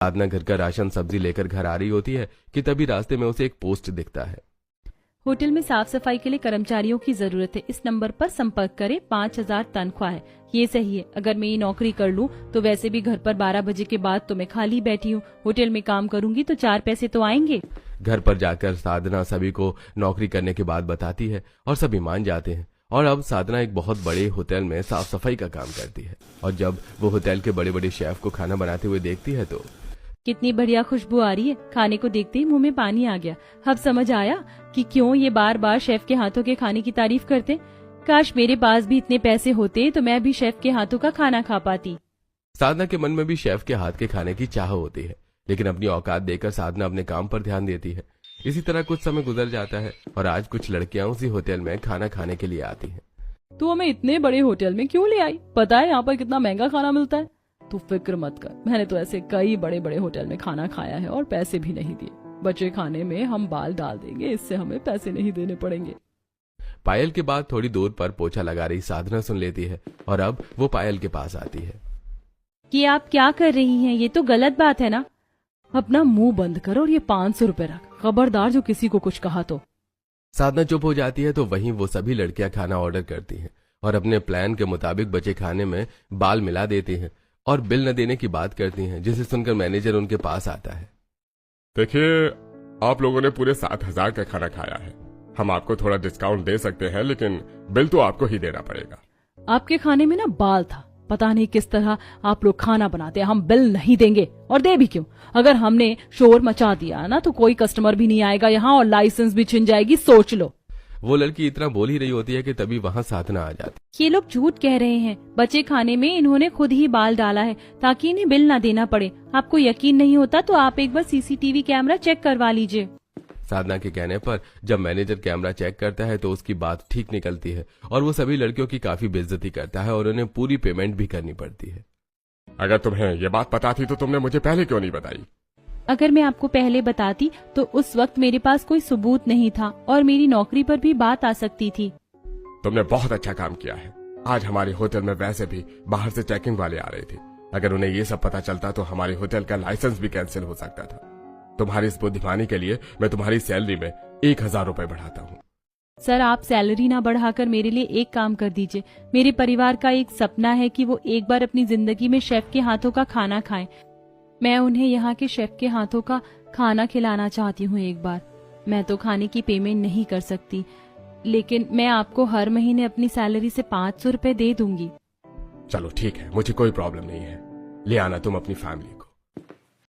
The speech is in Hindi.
साधना घर का राशन सब्जी लेकर घर आ रही होती है कि तभी रास्ते में उसे एक पोस्ट दिखता है। होटल में साफ सफाई के लिए कर्मचारियों की जरूरत है। इस नंबर पर संपर्क करें। 5,000 तनख्वाह है। ये सही है। अगर मैं ये नौकरी कर लूं तो वैसे भी घर पर 12 बजे के बाद तो मैं खाली बैठी हूँ। होटल में काम करूंगी तो 4 पैसे तो आएंगे। घर पर जाकर साधना सभी को नौकरी करने की बात बताती है और सभी मान जाते हैं। और अब साधना एक बहुत बड़े होटल में साफ सफाई का काम करती है। और जब वो होटल के बड़े बड़े शेफ को खाना बनाते हुए देखती है तो कितनी बढ़िया खुशबू आ रही है। खाने को देखते ही मुंह में पानी आ गया। अब समझ आया कि क्यों ये बार बार शेफ के हाथों के खाने की तारीफ करते। काश मेरे पास भी इतने पैसे होते तो मैं भी शेफ के हाथों का खाना खा पाती। साधना के मन में भी शेफ के हाथ के खाने की चाह होती है, लेकिन अपनी औकात देकर साधना अपने काम पर ध्यान देती है। इसी तरह कुछ समय गुजर जाता है और आज कुछ लड़कियां उसी होटल में खाना खाने के लिए आती हैं। तू हमें इतने बड़े होटल में क्यों ले आई? पता है यहाँ पर कितना महंगा खाना मिलता है। तू फिक्र मत कर, मैंने तो ऐसे कई बड़े बड़े होटल में खाना खाया है और पैसे भी नहीं दिए। बचे खाने में हम बाल डाल देंगे, इससे हमें पैसे नहीं देने पड़ेंगे। पायल के बाद थोड़ी दूर पर पोछा लगा रही साधना सुन लेती है और अब वो पायल के पास आती है। कि आप क्या कर रही हैं? ये तो गलत बात है ना। अपना मुंह बंद करो और ये 500 रुपए रख। खबरदार जो किसी को कुछ कहा तो। साधना चुप हो जाती है तो वहीं वो सभी लड़कियां खाना ऑर्डर करती हैं और अपने प्लान के मुताबिक बचे खाने में बाल मिला देती हैं और बिल न देने की बात करती हैं, जिसे सुनकर मैनेजर उनके पास आता है। देखिए, आप लोगों ने पूरे 7,000 का खाना खाया है। हम आपको थोड़ा डिस्काउंट दे सकते हैं, लेकिन बिल तो आपको ही देना पड़ेगा। आपके खाने में ना बाल था। पता नहीं किस तरह आप लोग खाना बनाते हैं। हम बिल नहीं देंगे, और दे भी क्यों? अगर हमने शोर मचा दिया ना तो कोई कस्टमर भी नहीं आएगा यहाँ और लाइसेंस भी छिन जाएगी। सोच लो। वो लड़की इतना बोल ही रही होती है कि तभी वहाँ साधना आ जाती। ये लोग झूठ कह रहे हैं। बचे खाने में इन्होंने खुद ही बाल डाला है ताकि इन्हें बिल ना देना पड़े। आपको यकीन नहीं होता तो आप एक बार सीसीटीवी कैमरा चेक करवा लीजिए। साधना के कहने पर जब मैनेजर कैमरा चेक करता है तो उसकी बात ठीक निकलती है और वो सभी लड़कियों की काफी बेइज्जती करता है और उन्हें पूरी पेमेंट भी करनी पड़ती है। अगर तुम्हें ये बात पता थी तो तुमने मुझे पहले क्यों नहीं बताई? अगर मैं आपको पहले बताती तो उस वक्त मेरे पास कोई सबूत नहीं था और मेरी नौकरी पर भी बात आ सकती थी। तुमने बहुत अच्छा काम किया है। आज हमारे होटल में वैसे भी बाहर से चेकिंग वाले आ रहे थे। अगर उन्हें ये सब पता चलता तो हमारे होटल का लाइसेंस भी कैंसिल हो सकता था। तुम्हारी इस बुद्धिमानी के लिए मैं तुम्हारी सैलरी में 1,000 रुपए बढ़ाता हूँ। सर, आप सैलरी ना बढ़ाकर मेरे लिए एक काम कर दीजिए। मेरे परिवार का एक सपना है कि वो एक बार अपनी जिंदगी में शेफ के हाथों का खाना खाएं। मैं उन्हें यहाँ के शेफ के हाथों का खाना खिलाना चाहती हूँ एक बार। मैं तो खाने की पेमेंट नहीं कर सकती, लेकिन मैं आपको हर महीने अपनी सैलरी से 500 रुपए दे दूंगी। चलो ठीक है, मुझे कोई प्रॉब्लम नहीं है। ले आना तुम अपनी फैमिली को।